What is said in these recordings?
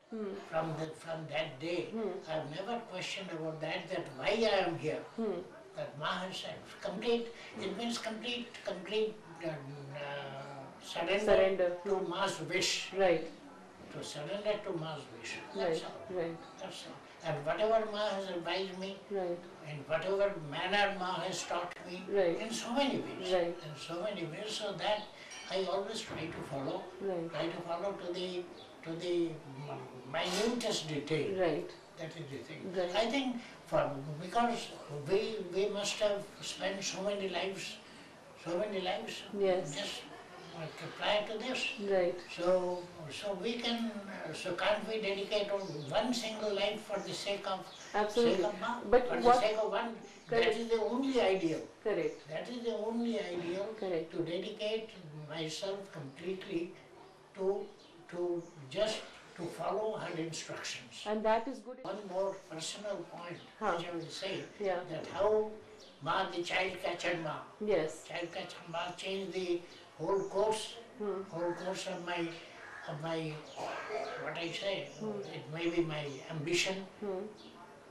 From that day, I have never questioned about that why I am here. That Ma has said, complete, it means complete surrender to Ma's wish. Right. To surrender to Ma's wish. Right. That's all. Right. That's all. And whatever Ma has advised me, Right. in whatever manner Ma has taught me, Right. in so many ways, Right. in so many ways, so that I always try to follow, Right. try to follow to the minutest detail. Right. That is the thing. Right. I think because we must have spent so many lives, Yes. just prior to this. Right. So we can, so can't we dedicate one single life for the sake of Absolutely. Ma? But For what- the sake of one, Correct. that is the only ideal. Correct. That is the only ideal. Correct. To dedicate myself completely to just to follow her instructions. And that is good. One more personal point which I will say, Yeah. that how Ma, the child catcher Ma, Yes. child catcher Ma changed the whole course of my what I say, it may be my ambition,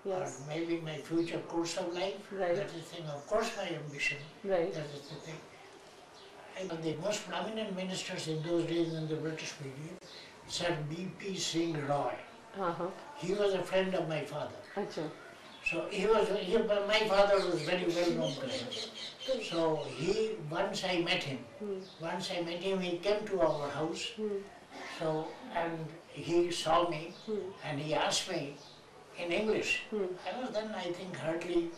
Yes. or maybe my future course of life. Right. That is the thing, of course my ambition. Right. That is the thing. And the most prominent ministers in those days in the British media, Sir B.P. Singh Roy. Uh-huh. He was a friend of my father. Acha. So my father was very well known to him. So once I met him, he came to our house. So, and he saw me and he asked me in English. I was then, I think, hardly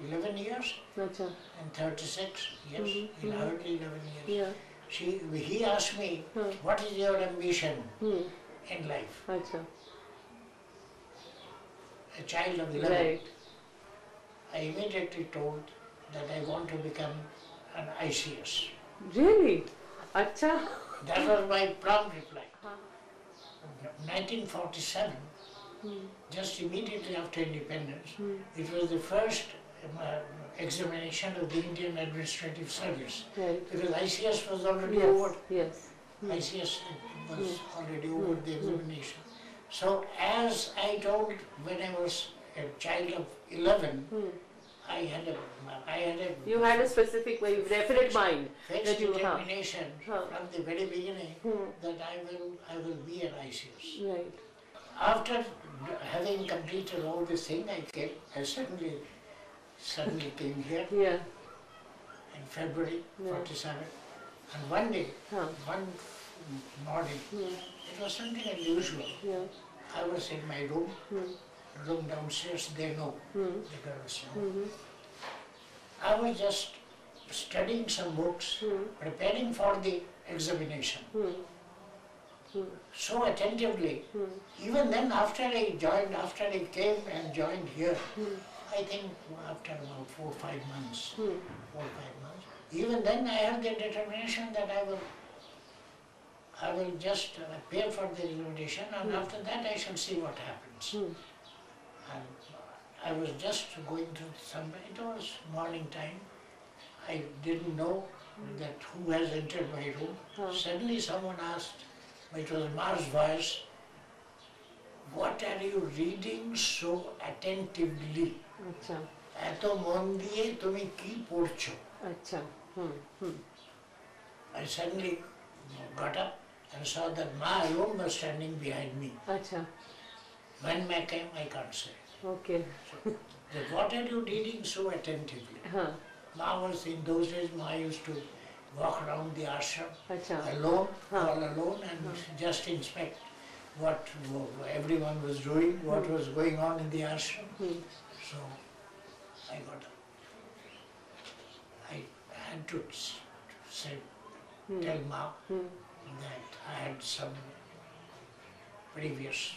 11 years, Acha. and 36 years, in hardly 11 years. Yeah. He asked me, what is your ambition in life? Acha. A child of 11. Right. I immediately told that I want to become an ICS. Really? Acha. That was my prompt reply. 1947, just immediately after independence, it was the first examination of the Indian Administrative Service. Right. Because ICS was already Yes. over. Yes. ICS was already over the examination. So as I told when I was a child of 11, I had a You had a specific, very definite mind fixed that you have. determination from the very beginning that I will be an ICS. Right. After having completed all this thing, I suddenly came here Yeah. in February 47. And one day, one morning, it was something unusual. Yeah. I was in my room downstairs, they know, the girls know. I was just studying some books, preparing for the examination. So attentively, even then after I came and joined here, I think after about 4 or 5 months, even then I had the determination that I will just appear for the examination, and after that I shall see what happens. And I was just going through it was morning time. I didn't know that who has entered my room. Suddenly someone asked, it was Ma's voice, what are you reading so attentively? Acha. Eto mon diye tumi ki porcho? Acha. I suddenly got up and saw that Ma alone was standing behind me. Acha. When Ma came, I can't say. Okay. That what are you reading so attentively? Huh. Ma was, in those days, Ma used to walk around the ashram Acha. alone, all alone, and just inspect what everyone was doing, what was going on in the ashram. So I got up. I had to say, tell Ma that I had some previous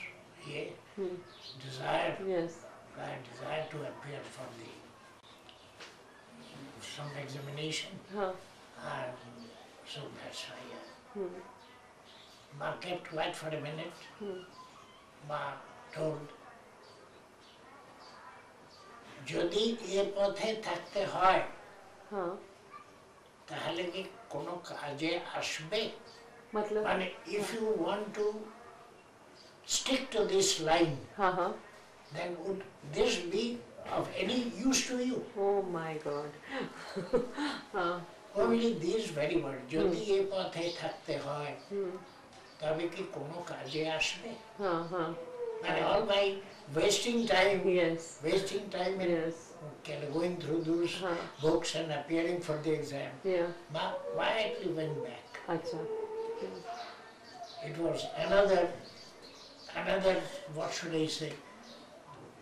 desire. Yes. I had desire to appear for some examination. And so that's why Ma kept quiet for a minute. Ma told, যদি এ পথে থাকতে হয় তাহলে কি কোনো কাজে আসবে? मतलब মানে if you want to stick to this line, Uh-huh. then would this be of any use to you? Oh my God. Only these very words, যদি এ পথে থাকতে হয় তবে কি কোনো কাজে আসবে? And all my wasting time Yes. in Yes. going through those books and appearing for the exam. Yeah. Why I went back? Acha. It was another, what should I say?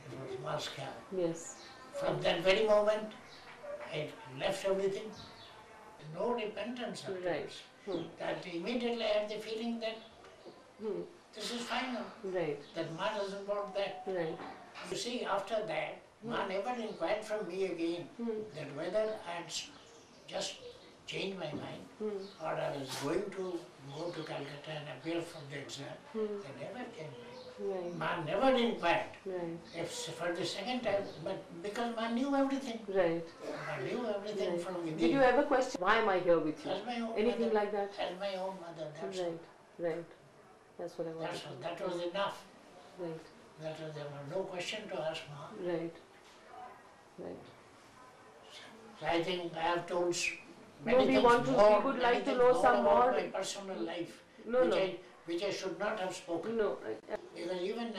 It was Moscow. Yes. From that very moment, I left everything. No repentance afterwards. That immediately I had the feeling that this is final. Right. That Ma doesn't want that. Right. You see, after that, Ma never inquired from me again that whether I had just changed my mind or I was going to go to Calcutta and appear for the exam. They never came back. Right. Ma never inquired. Right. If for the second time, but because Ma knew everything. Right. Ma knew everything Right. from within. Did you ever question why am I here with you? As my own Anything mother, like that? As my own mother, that's Right. Right. That's what I wanted. that was enough. Right. There was no question to ask Ma. Right. Right. So I think I have told No, we want to. We would like to know some about more. my personal life, No, no. which I should not have spoken. No. Because even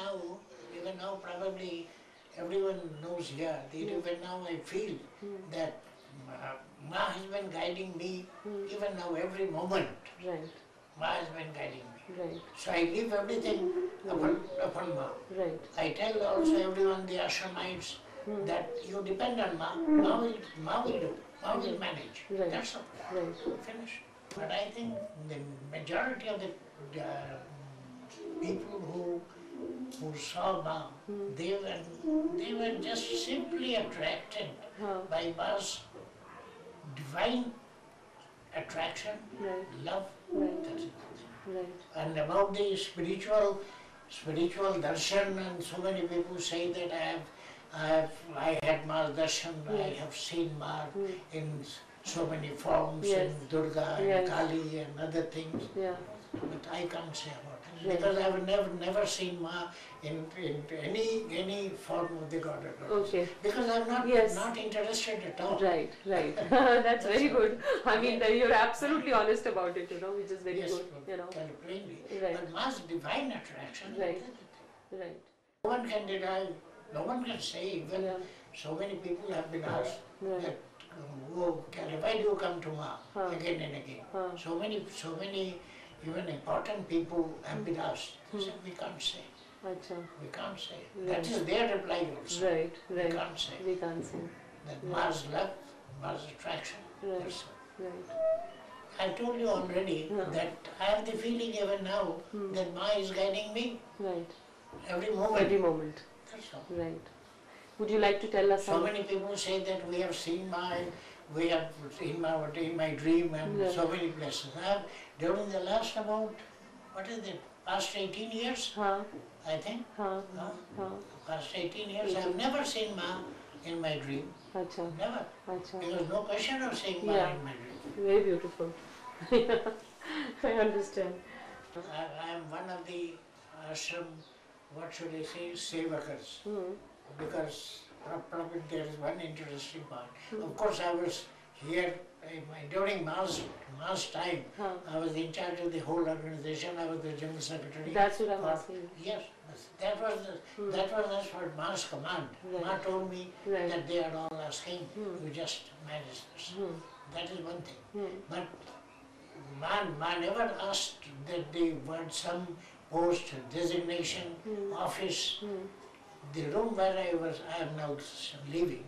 now probably everyone knows here, that even now I feel that Ma has been guiding me, even now every moment, Right. Ma has been guiding me. Right. So I leave everything upon Ma. Right. I tell also everyone, the ashramites, that you depend on Ma. Ma will do. Ma will manage. Right. That's all. Right. Finished. But I think the majority of the people who saw Ma, they were just simply attracted by Ma's divine attraction, Right. love. Right. That's it. Right. And about the spiritual darshan, and so many people say that I had Ma's darshan, I have seen Ma in so many forms, Yes. in Durga and Yes. Kali and other things, Yeah. but I can't say about it. Right. Because I have never seen Ma in any form of the God. Okay. Because I'm Yes. not interested at all. Right. Right. That's very good. I mean, you're absolutely honest about it. Which is very Yes, good. very plainly. Right. But Ma's divine attraction. Right. Right. No one can deny, no one can say, even Yeah. so many people have been asked Right. that, why do you come to Ma again and again? So many even important people have been asked. They said, we can't say, Acha. we can't say. Right. That is their reply also. Right. Right. We can't say. We can't say. That Ma's love, Ma's attraction. Right. That's all. Right. I told you already that I have the feeling even now that Ma is guiding me Right. every moment. Every moment. That's all. Right. Would you like to tell us So some? many people say that we have seen Ma, we have in my dream and Yeah. so many places. During the last past 18 years, I think, past 18 years, I have never seen Ma in my dream. Acha. Never. Acha. There was no question of seeing Ma Yeah. in my dream. Very beautiful. I understand. I am one of the ashram, what should I say, sevakas. Because probably there is one interesting part. Of course, I was here during Ma's time. I was in charge of the whole organization. I was the general secretary. That's what I'm asking. Yes, that was as per Ma's command. Right. Ma told me Right. that they are all asking, you just manage this. That is one thing. But Ma never asked that they want some post, designation, office. The room where I am now living,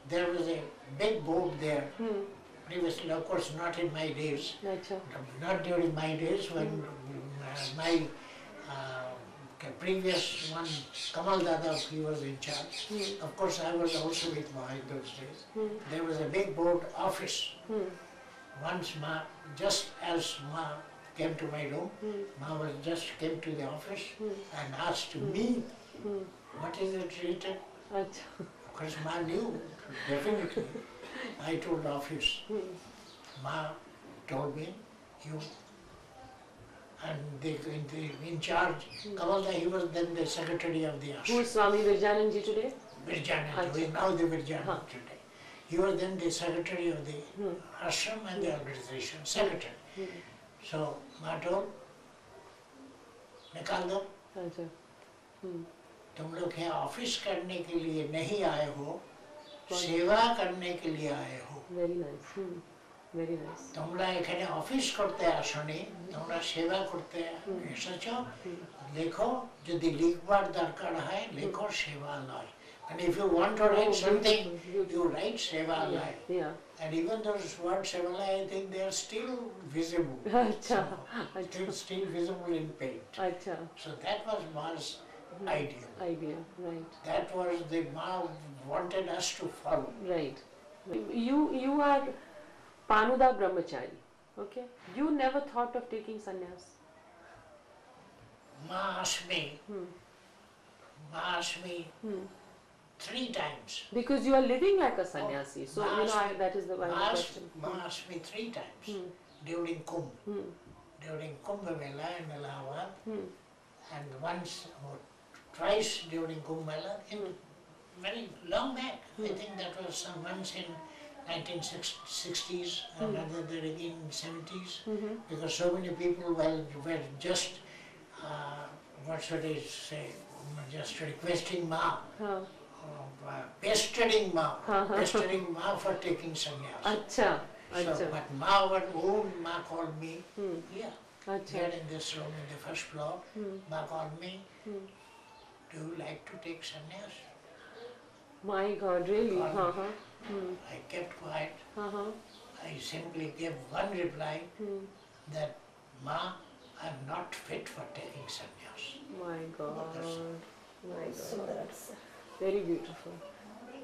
there was a big board there. Previously, of course, not in my days, Acha. not during my days when my previous one, Kamal Dada, he was in charge. Of course, I was also with Ma in those days. There was a big board office. Once just as Ma came to my room, Ma came to the office and asked me, what is it written? Acha. Of course, Ma knew, definitely. I told office. Ma told me, and in charge. Kamalda, he was then the secretary of the ashram. Who is Swami Virjananji today? Virjanand, who is now the Virjanand today. He was then the secretary of the ashram and the organization, secretary. So, Ma told, निकाल दो, अच्छा. तुम लोग यहाँ office करने के लिए नहीं आए हो, सेवा करने के लिए आए हो. Very nice. Very nice. তোমরা এখানে অফিস করতে আসনি, তোমরা সেবা করতে এসেছো. লেখো, যদি লিখবার দরকার হয় লেখো সেবালয়. And if you want to write something, you write sevalay. Yeah. And even those words sevalay, I think they are still visible. अच्छा. Still visible in paint. अच्छा. So that was Ma's idea. Idea, right. That was the Ma wanted us to follow. Right. You are Panuda Brahmachari. Okay. You never thought of taking sannyas. Ma asked me 3 times. Because you are living like a sannyasi. So that is the question. Ma asked me 3 times during Kumbh. During Kumbh Mela in Allahabad, and once or twice during Kumbh Mela, in very long back. I think that was once in 1960s, another again in 70s, because so many people were just, what should I say, just requesting Ma, pestering Ma for taking sannyas. अच्छा. So, but Ma called me, here in this room, in the first floor, Ma called me, do you like to take sannyas? My God, really? I kept quiet. I simply gave one reply, that Ma, I am not fit for taking sannyas. My God. My God. Very beautiful.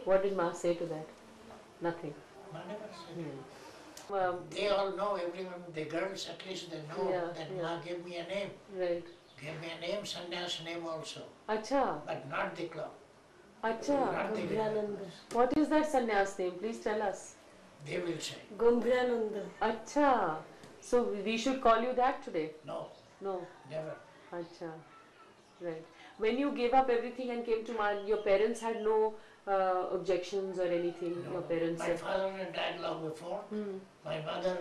What did Ma say to that? Nothing. Ma never said. They all know, everyone, the girls at least, they know that Ma gave me a name. Right. Gave me a name, sannyas name also. Acha. But not the club. Acha. Not the What is that sannyas name? Please tell us. They will say. Gombhyananda. Acha. So we should call you that today? No. No. Never. Acha. Right. When you gave up everything and came to Ma, your parents had no objections or anything? No. Your parents My father had died long before. My mother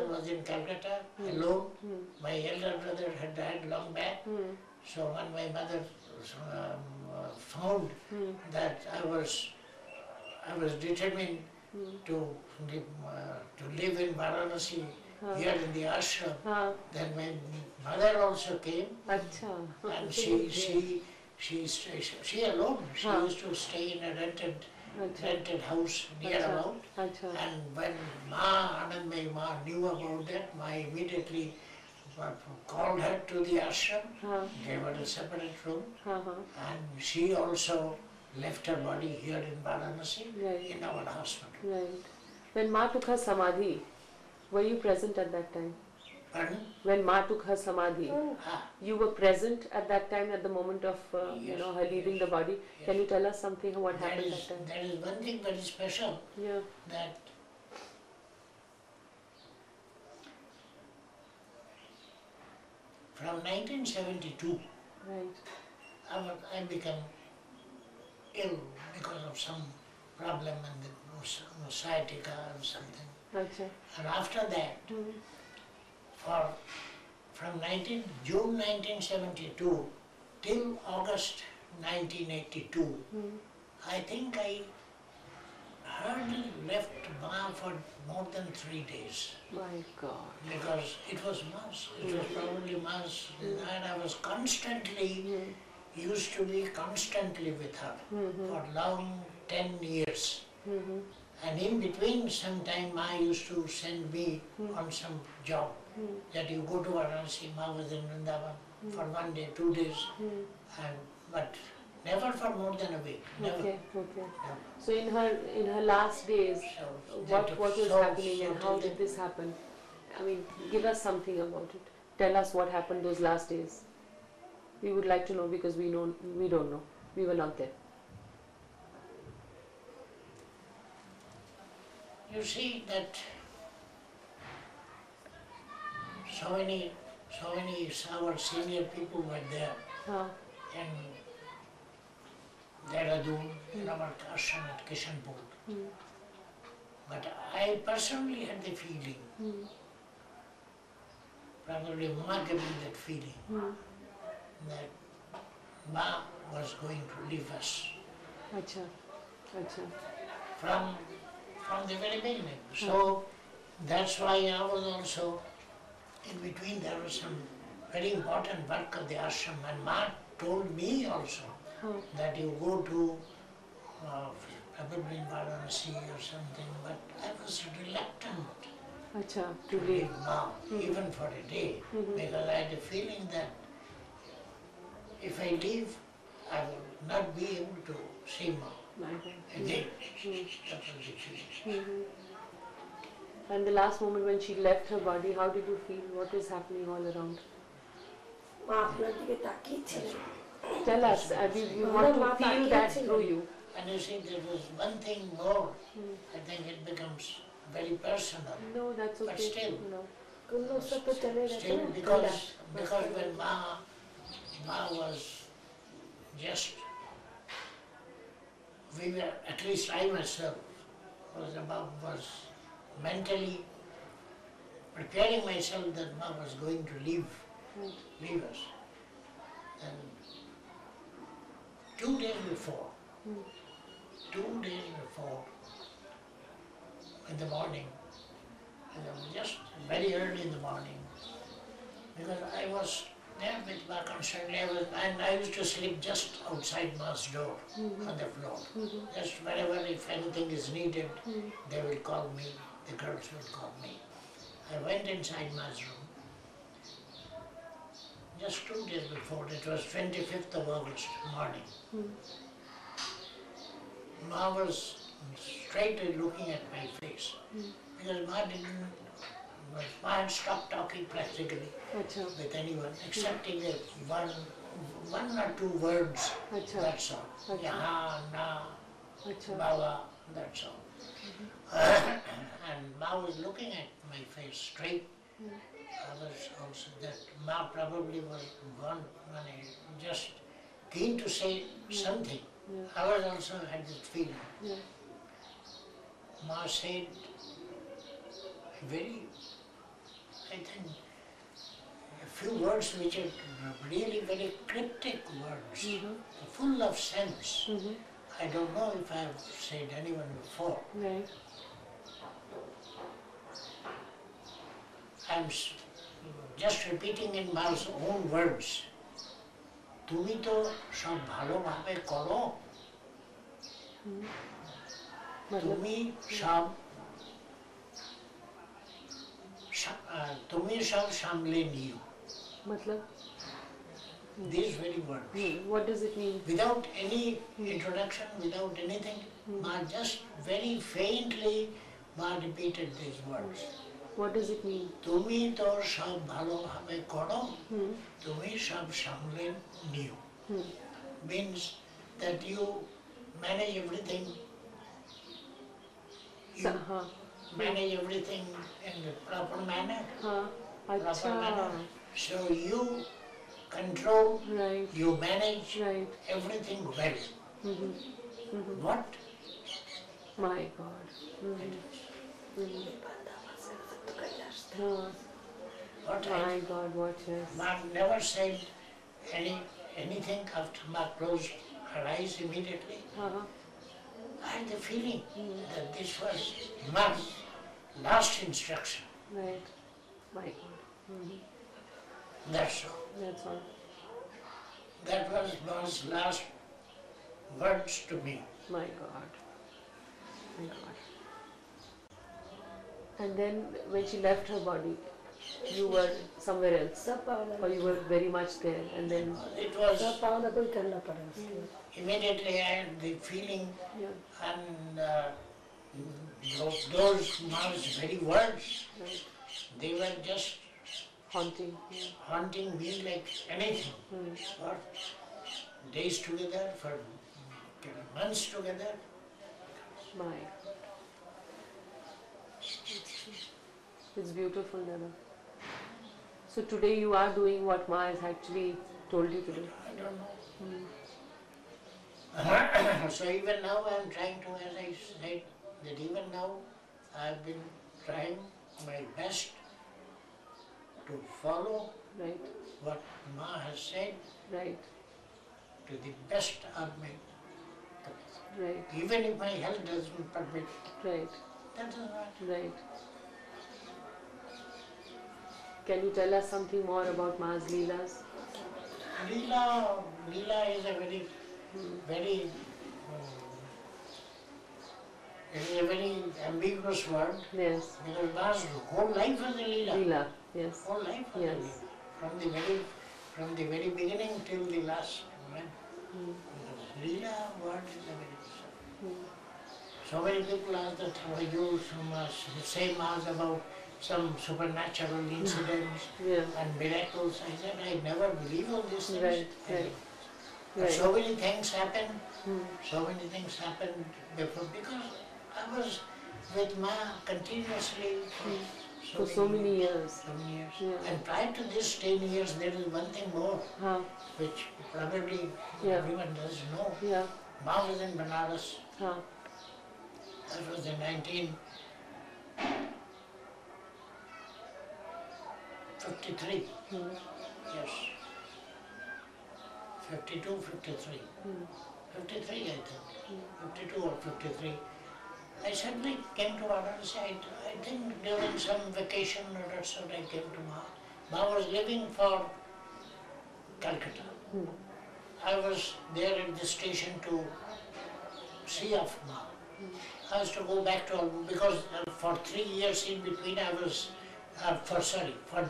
was in Calcutta alone. My elder brother had died long back. So when my mother found that I was determined to live in Varanasi, here in the ashram, then my mother also came. Acha. And she alone, she used to stay in a rented house near about. And when Ma Anandamayi knew about that, Ma immediately called her to the ashram, gave her a separate room, and she also left her body here in Varanasi, in our hospital. Right. When Ma took her samadhi, were you present at that time? Pardon? When Ma took her samadhi, you were present at that time, at the moment of her leaving the body. Can you tell us something what happened that time? There is one thing very special, that from 1972, I became ill because of some problem in the sciatica or something. And after that, from June 1972 till August 1982, I think I hardly left Ma for more than 3 days. My God. Because it was Mass. It was probably Mass. And I was constantly, used to be constantly with her for long 10 years. And in between, sometime Ma used to send me on some job. That you go to Varanasi, Ma was in Vrindavan for 1 day, 2 days, but never for more than a week. Never. Okay. So in her last days, what was happening and how did this happen? I mean, give us something about it. Tell us what happened those last days. We would like to know because we don't know. We were not there. You see that so many so many our senior people were there in Dehradun, in our ashram at Kishanpur. But I personally had the feeling, probably Ma gave me that feeling, that Ma was going to leave us. Acha. Acha. From the very beginning. So that's why I was also, in between there was some very important work of the ashram, and Ma told me also that you go to probably in Varanasi or something, but I was reluctant Acha. to leave Ma, even for a day, because I had a feeling that if I leave, I will not be able to see Ma again. That was the feeling. And the last moment when she left her body, how did you feel? What is happening all around? Tell us, we want to feel that through you. And you see, there was one thing more. I think it becomes very personal. No, that's okay. But still, No. still because when Ma was just, we were, at least I myself, was mentally preparing myself that Ma was going to leave us. And 2 days before, in the morning, and it was just very early in the morning, because I was there with Ma constantly, and I used to sleep just outside Ma's door on the floor. Just whenever, if anything is needed, they will call me, the girls will call me. I went inside Ma's room, just 2 days before, it was 25th of August morning. Ma was straight looking at my face, because Ma had stopped talking practically with anyone, excepting one or two words, that's all. Yaha, na, Baba, that's all. And Ma was looking at my face straight. I was also, that Ma probably was just keen to say something. I was also had this feeling. Ma said I think, a few words which are really very cryptic words, full of sense. I don't know if I have said anyone before. Right. I'm just repeating in Ma's own words. তুমি তো সব ভালোভাবে করো, তুমি সব সামলে নিও. These very words. What does it mean? Without any introduction, without anything, Ma just very faintly Ma repeated these words. What does it mean? তুমি তো সব ভালোভাবে করো, তুমি সব সামলে নিও. Means that you manage everything. Manage everything in the proper manner. So you control, you manage everything well. What? My God. My God, what is? Ma never said anything after Ma closed her eyes immediately. I had the feeling that this was Ma's last instruction. Right. My God. That's all. That's all. That was Ma's last words to me. My God. My God. And then when she left her body, you were somewhere else, or you were very much there, and then it was immediately I had the feeling, and those Ma's very words, they were just haunting me like anything. For days together, for months together. My God. It's beautiful, Nana. So today you are doing what Ma has actually told you to do. I don't know. So even now I am trying to, as I said, that even now I have been trying my best to follow Right, what Ma has said right, to the best of my capacity. right, Even if my health doesn't permit, right, that is not. right. Can you tell us something more about Ma's Leelas? Leela is a very, very, it is a very ambiguous word Yes. because Ma's whole life was a Leela. Leela, yes. Whole life was a Yes. Leela. From the very beginning till the last moment. Because Leela word is a very So many people ask that how you say Ma's about some supernatural incidents Yeah. and miracles. I said I never believe all these things. Right, right. But Right. so many things happened. So many things happened before because I was with Ma continuously For so many years. So many years. Yeah. And prior to this 10 years, there is one thing more, Huh. which probably Yeah. everyone does know. Yeah. Ma was in Banaras. Huh. That was in 1953. Yes. 52, 53. 53, I think. 52 or 53. I suddenly came to Varanasi. I think during some vacation or that sort, I came to Ma. Ma was leaving for Calcutta. I was there at the station to see of Ma. I was to go back to, because for 3 years in between I was, for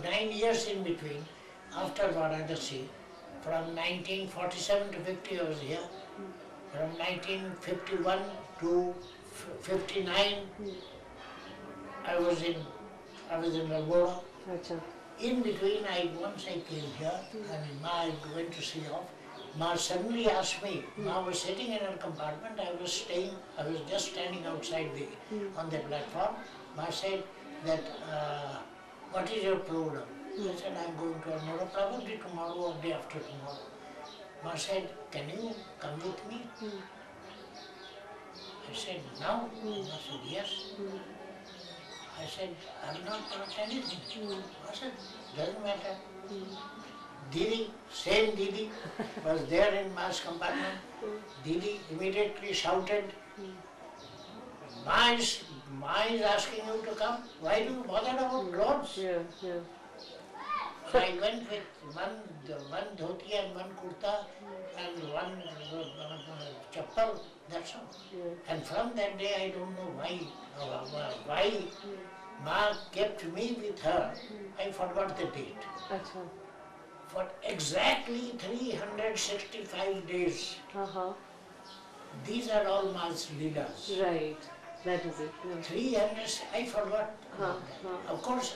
9 years in between, after Varanasi, from 1947 to 50 I was here, from 1951 to 59 I was in Almora. Acha. In between, once I came here, and Ma I went to see off. Ma suddenly asked me. Ma was sitting in her compartment. I was just standing outside on the platform. Ma said that, what is your program? I said, I'm going to Almora probably tomorrow or day after tomorrow. Ma said, can you come with me? I said, now? Ma said, yes. I said, I'm not brought anything. I said, doesn't matter. Didi, same Didi, was there in Ma's compartment. Didi immediately shouted, Ma is asking you to come. Why do you bother about clothes? Yeah, yeah. So I went with one dhoti and one kurta and one chappal, that's all. Yeah. And from that day I don't know why Ma kept me with her. I forgot the date. Acha. For exactly 365 days. Uh-huh. These are all Ma's Leelas. Right. That is it. Yeah. 300, I forgot. Huh, Of course,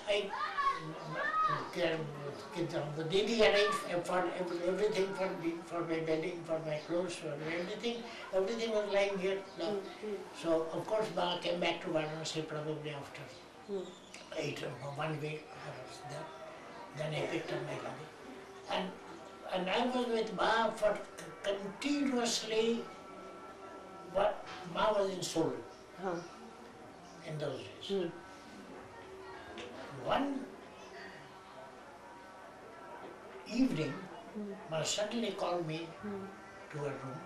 the Didi arranged for everything for my bedding, for my clothes, for everything. Everything was lying here. So, of course, Ma came back to Varanasi probably after 1 week. I was there. Then I picked up my luggage. And I was with Ma for continuously, but Ma was in Seoul Huh. in those days. One evening, Ma suddenly called me to her room.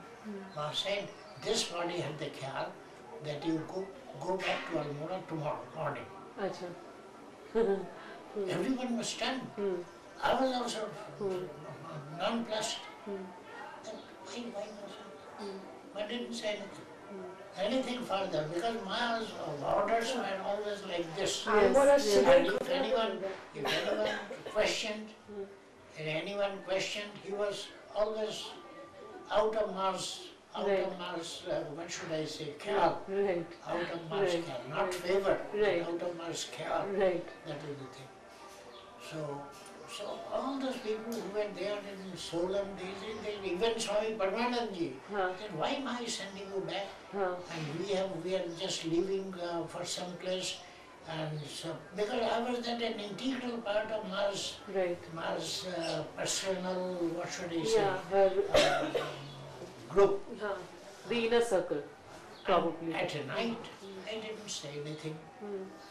Ma said, this body had the khayal that you go back to Almora tomorrow morning. Acha. Everyone was stunned. I was also nonplussed. Why was Ma didn't say anything further because Ma's orders were always like this. Yes, yes. And if anyone questioned, he was always out of Ma's, what should I say, khayal. Right. Out of Ma's Right. khayal, not favor, Right. out of Ma's khayal. Right. That is the thing. So all those people who were there in Solam, they even Swami Parmananji said, why am I sending you back? And we are just leaving for some place And so, because I was that an integral part of Ma's, Right. Ma's personal, what should I say, Yeah, her, group. the inner circle, probably. And at night, I didn't say anything.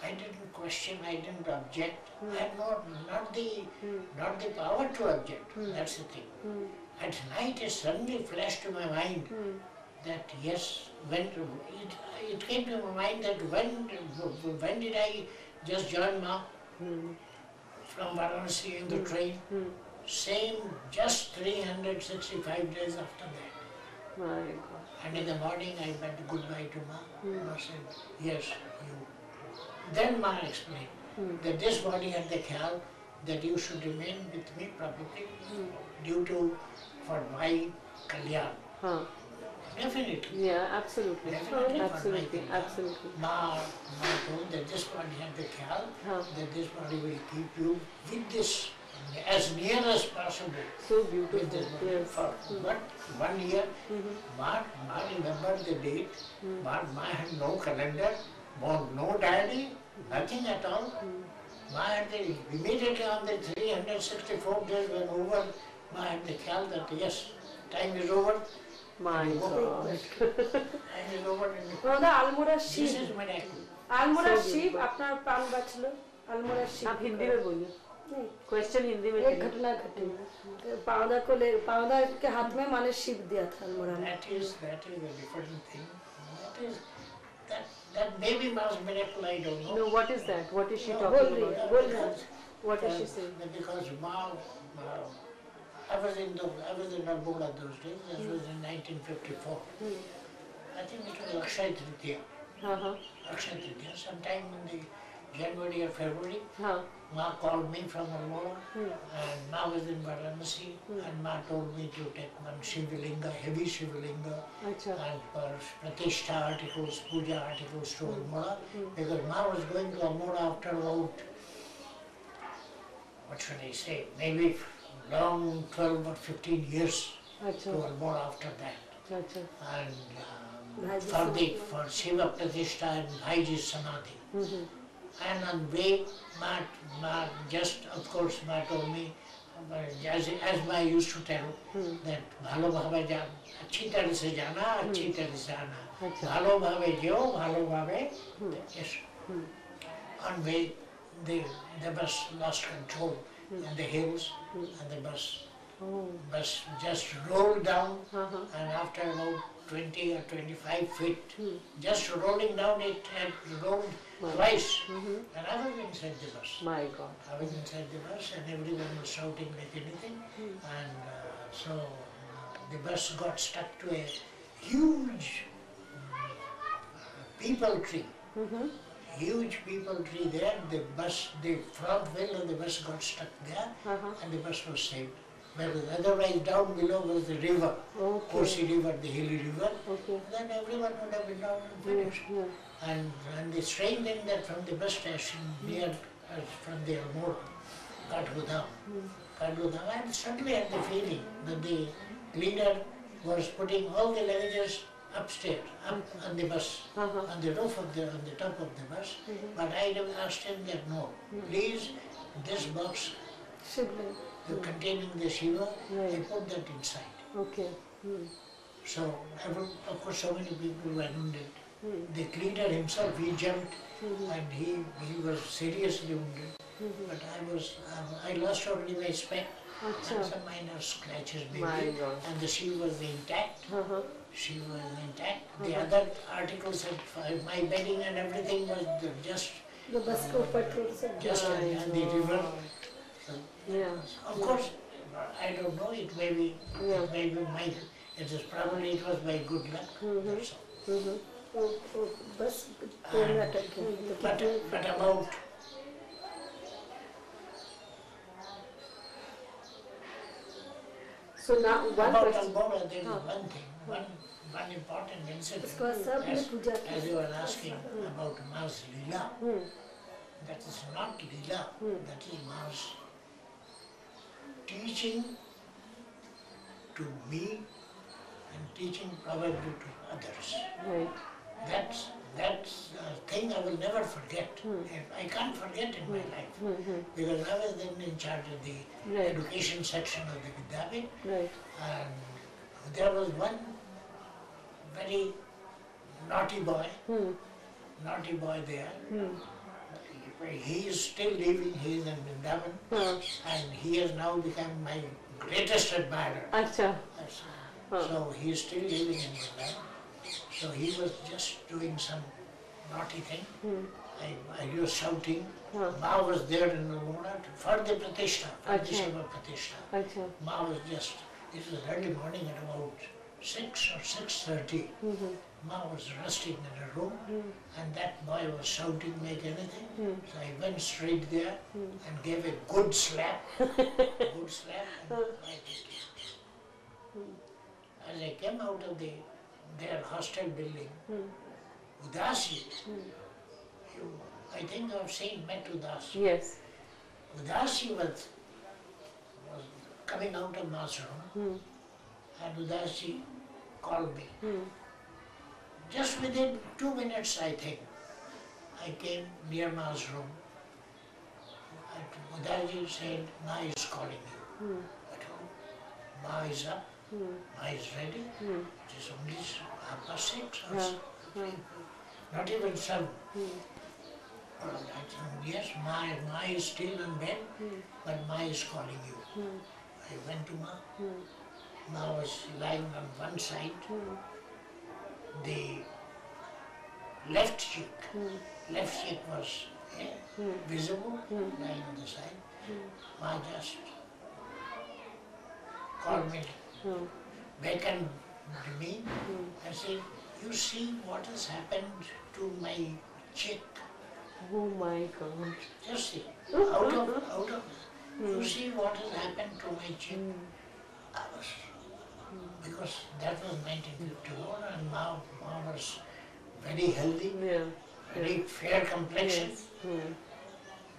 I didn't question, I didn't object. I had not the power to object. That's the thing. At night it suddenly flashed to my mind that yes, when it came to my mind that when did I just join Ma from Varanasi in the train? Same, just 365 days after that. My God. And in the morning I went goodbye to Ma. Ma said, yes, you. Then Ma explained that this body had the khayal that you should remain with me probably due to, for my kalyan. Definitely. Yeah, absolutely. Definitely Absolutely, for my absolutely. Ma told that this body had the khayal that this body will keep you with this as near as possible. So With beautiful. this body. Yes. For but 1 year, Ma remembered the date. Ma had no calendar, no diary, nothing at all. Ma had immediately on the 364 days when over, Ma had the khayal that yes, time is over. My God. Time is over. ওনাদের আলমোড়ার This Shiva is miracle. আলমোড়ার So Shiva beautiful. আপনার প্রাণ বাঁচলো আলমোড়ার শিব आप हिंदी में बोलिए. नहीं, question Hindi में एक करिए. घटना घटी पावदा के हाथ में माने शिव दिया था अल्मोड़ा में That is a different thing. That maybe Ma's miracle, I don't know. No, what is that? What is she No, talking बोल about? रही है What is she saying? Because Ma, I was in Almora those days. That was in 1954. I think it was Akshay Tritiya. Akshay Tritiya. Sometime in the January or February, Ma called me from Almora, and Ma was in Varanasi, and Ma told me to take one Shivalinga, heavy Shivalinga, अच्छा. and for Pratishtha articles, Puja articles to Almora, because Ma was going to Almora after about, what should I say, maybe long 12 or 15 years अच्छा. to Almora after that. अच्छा. And for Shiva Pratishtha and Bhaiji's Samadhi. And on way, Ma just, of course, Ma told me, as Ma used to tell, that bhalo bhave achhi tarah se jana, achhi tarah se aana. Bhalo bhave jeo, bhalo bhave, yes. On way, the bus lost control in the hills, and the bus just rolled down, and after about 20 or 25 feet, just rolling down, it had rolled twice, and I was inside the bus. My God. I was inside the bus, and everyone was shouting like anything, and so the bus got stuck to a huge peepal tree. Huge peepal tree there. The front wheel of the bus got stuck there, and the bus was saved. Whereas otherwise down below was the river, Kosi River, the hilly river. Then everyone would have been down and finished. And the strange thing that from the bus station near from the Almora, Kathgodam, I suddenly had the feeling that the leader was putting all the luggages upstairs, up on the bus, on the roof of on the top of the bus. But I asked him that no, please, this box Shivling containing the Shiva, I put that inside. Okay. So, of course, so many people were wounded. The leader himself, he jumped, and he was seriously wounded. But I lost only my spec and some minor scratches maybe, and the Shiva was intact. She was intact. The other articles, my bedding and everything was just जो बस के ऊपर थोड़ा सा just on the river. So, Yeah. of course, I don't know. It may be probably it was by good luck. That's all. वो bus train में अटक गई But about So now one about question. Almora, there is one thing, one important incident. उसके बाद सब ने पूजा की As you are asking about Ma's Leela, that is not Leela, that is Ma's teaching to me and teaching probably to others. Right. that thing I will never forget. I can't forget in my life. Because I was then in charge of the education section of the Vidyapit. Right. And there was one very naughty boy there. He is still living, he is in Vrindavan, and he has now become my greatest admirer. Acha. So he is still living in Vrindavan. So he was just doing some naughty thing. I was shouting. Ma was there in the morning for the Pratishtha, for the Shiva Pratishtha. Ma was just, it was early morning at about 6 or 6:30. Ma was resting in her room, and that boy was shouting like anything. So I went straight there and gave a good slap, and I did. As I came out of their hostel building, Udasi, I think you have seen, met Udasi. Yes. Udasi was coming out of Ma's room, and Udasi called me. Just within 2 minutes, I think, I came near Ma's room. And Udasi said, Ma is calling you. At home. Ma is up, Ma is ready. It is only 6:30 or so. Not even 7. I said, yes, Ma is still in bed, but Ma is calling you. I went to Ma. Ma was lying on one side. The left cheek was visible, lying on the side. Ma just called me, beckoned to me, and said, you see what has happened to my cheek. Oh my God. Just see, out of, you see what has happened to my cheek. I was, because that was 1954 and Ma was very healthy, very fair complexion.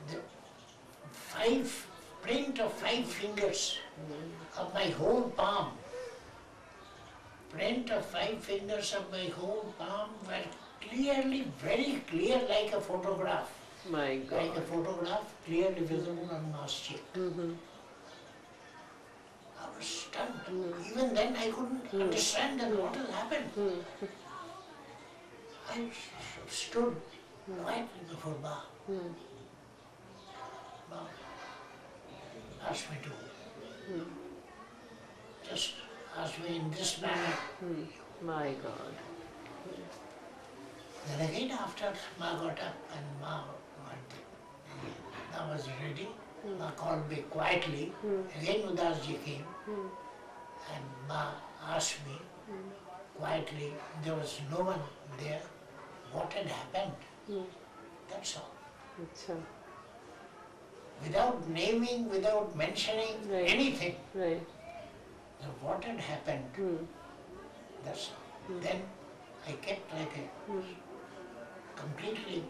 The print of 5 fingers of my whole palm, were clearly, very clear, like a photograph. My God. Like a photograph, clearly visible on Ma's cheek. I was stunned. Even then I couldn't understand that what had happened. I stood quietly before Ma. Ma asked me to just ask me in this manner. My God. Then again after Ma got up and Ma was ready, Ma called me quietly. Again Udasji came and Ma asked me quietly, there was no one there, what had happened. That's all. Achha. Without naming, without mentioning anything, Right. what had happened, that's all. Then I kept like a completely,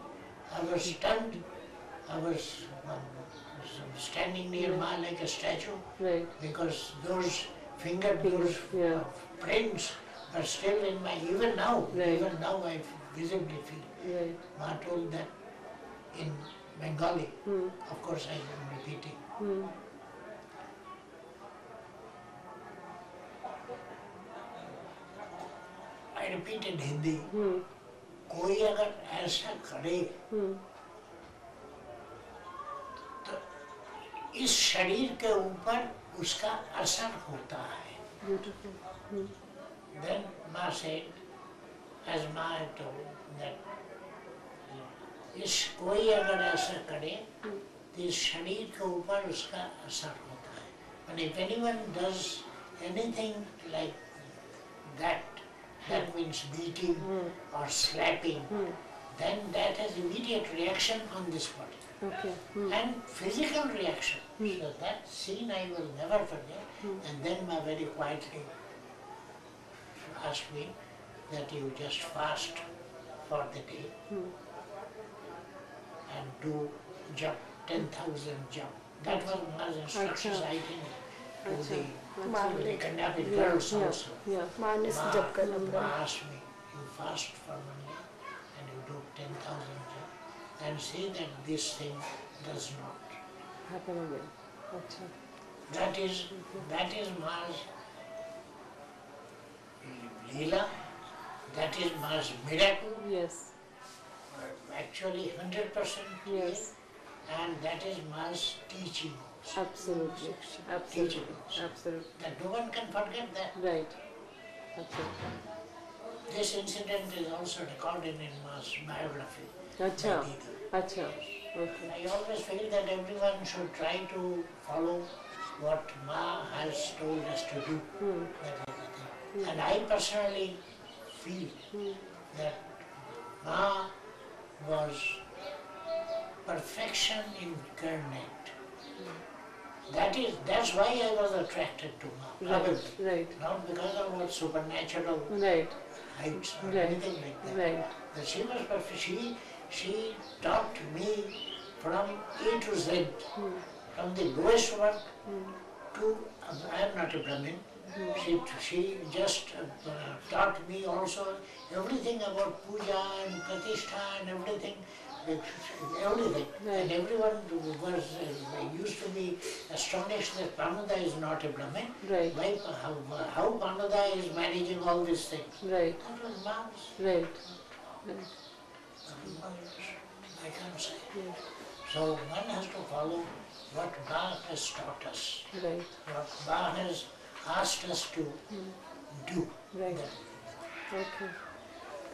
I was stunned. I was standing near Ma like a statue, because those those prints are still in my, even now I visibly feel. Ma told that in Bengali, of course I am repeating. I repeated Hindi. कोई अगर ऐसा करे तो इस शरीर के ऊपर उसका असर होता है. Then Ma said, as Ma had told, that इस कोई अगर ऐसा करे तो इस शरीर के ऊपर उसका असर होता है. And if anyone does anything like that, that means beating or slapping, then that has immediate reaction on this body. And physical reaction. So that scene I will never forget. And then Ma very quietly asked me that you just fast for the day and do jump, 10,000 jump. That was Ma's instructions, I think, to the kidnapping girls also. माँ ने जब कर Ma asked me, you fast for 1 day and you 1000 japa and see that this thing does not happen again. Acha. That is Ma's Leela, that is Ma's miracle, Yes. actually 100% Yes. and that is Ma's teaching also. Absolutely. Teaching Absolutely. also. Absolutely. That no one can forget that. Right. Absolutely. This incident is also recorded in Ma's biography. Acha. by Didi. Acha. Okay. I always feel that everyone should try to follow what Ma has told us to do. That is the thing. And I personally feel that Ma was perfection incarnate. That's why I was attracted to Ma. Right. Right. Not because of what supernatural Right. heights or Right. anything like that. Right. But she was perfect. She taught me from A to Z, from the lowest work to, I am not a Brahmin, she just taught me also everything about puja and pratishtha and everything. Everything. Right. And everyone was used to be astonished that Panuda is not a Brahmin. Right. Why, how Panuda is managing all these things. Right. That was Ma's. Right. Right. I can't say. Yes. So one has to follow what Ma has taught us, Right. what Ma has asked us to do. Right. Okay.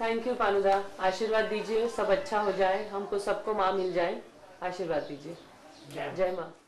Thank you पानुदा. आशीर्वाद दीजिए, सब अच्छा हो जाए, हमको सबको माँ मिल जाए. आशीर्वाद दीजिए. Yeah. जय माँ.